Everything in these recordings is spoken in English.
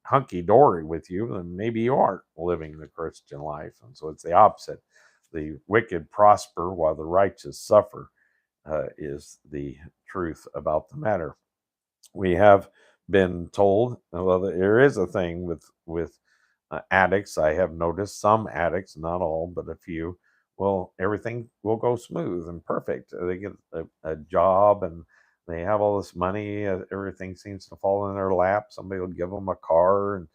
hunky-dory with you, then maybe you aren't living the Christian life. And so it's the opposite. The wicked prosper while the righteous suffer, is the truth about the matter. We have been told, well, there is a thing with addicts. I have noticed some addicts, not all, but a few. Well, everything will go smooth and perfect. They get a job and they have all this money. Everything seems to fall in their lap. Somebody will give them a car, and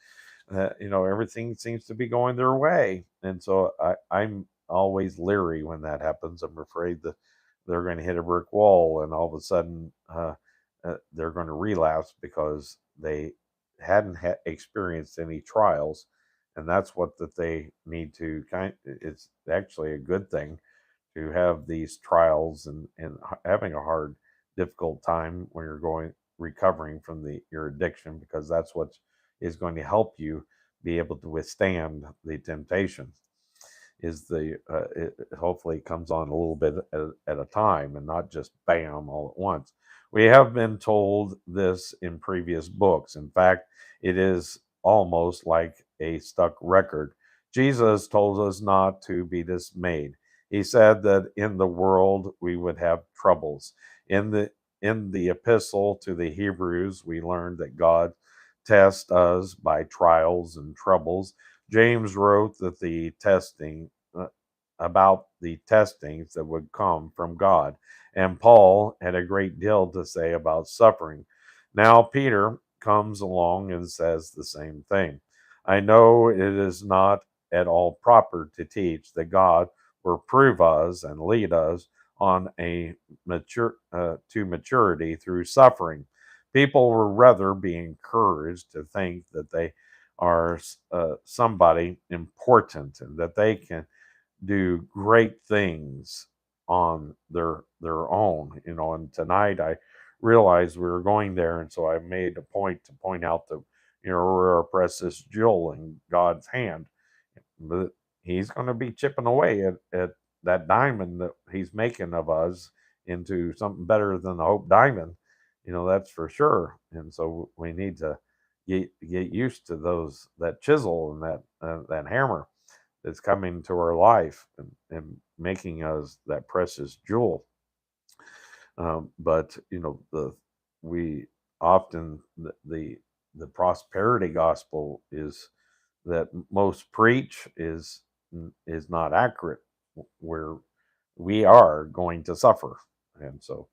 everything seems to be going their way. And so I'm always leery when that happens. I'm afraid that they're going to hit a brick wall, and all of a sudden they're going to relapse because they hadn't experienced any trials. And that's what that they need to it's actually a good thing to have these trials, and having a hard, difficult time when you're going recovering from your addiction, because that's what is going to help you be able to withstand the temptation. Is it hopefully comes on a little bit at a time, and not just bam all at once. We have been told this in previous books. In fact, it is almost like a stuck record. Jesus told us not to be dismayed. He said that in the world we would have troubles. In the epistle to the Hebrews, we learned that God tests us by trials and troubles. James wrote that uh, about the testings that would come from God. And Paul had a great deal to say about suffering. Now, Peter comes along and says the same thing. I know it is not at all proper to teach that God will prove us and lead us on to maturity through suffering. People will rather be encouraged to think that they are somebody important and that they can do great things on their own. And tonight I realized we were going there, and so I made a point to point out that we're a precious jewel in God's hand. But he's going to be chipping away at that diamond that he's making of us into something better than the Hope Diamond. That's for sure. And so we need to get used to that chisel and that hammer that's coming to our life, and making us that precious jewel. But the we often the prosperity gospel is that most preach is not accurate. Where we are going to suffer, and so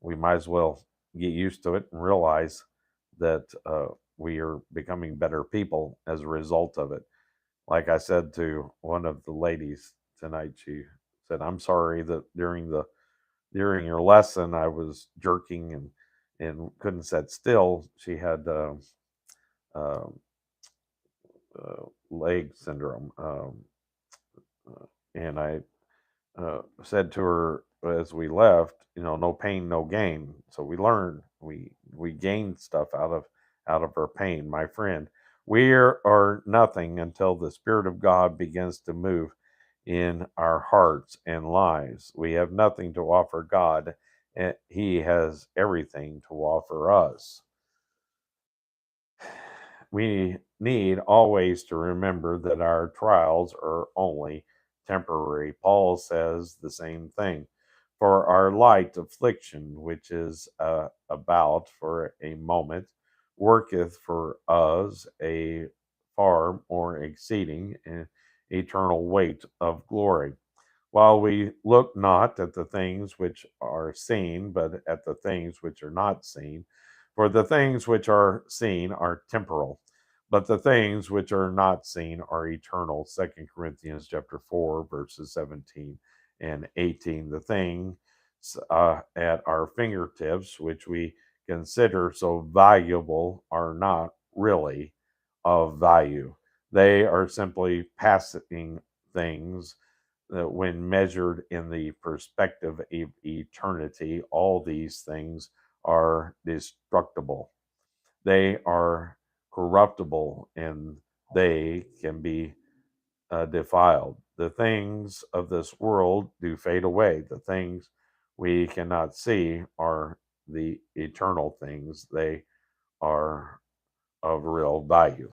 we might as well get used to it and realize that we are becoming better people as a result of it. Like I said to one of the ladies tonight, she said, "I'm sorry that during your lesson I was jerking and couldn't sit still." She had uh, leg syndrome, and I said to her as we left, no pain, no gain. So we learned, we gained stuff out of our pain, my friend. We are nothing until the Spirit of God begins to move in our hearts and lives. We have nothing to offer God, and He has everything to offer us. We need always to remember that our trials are only temporary. Paul says the same thing. For our light affliction, which is about for a moment, worketh for us a far more exceeding and eternal weight of glory. While we look not at the things which are seen, but at the things which are not seen. For the things which are seen are temporal, but the things which are not seen are eternal. 2 Corinthians chapter 4, verses 17 and 18. The things at our fingertips, which we consider so valuable, are not really of value. They are simply passing things that when measured in the perspective of eternity, all these things are destructible. They are corruptible, and they can be defiled. The things of this world do fade away. The things we cannot see are the eternal things. They are of real value.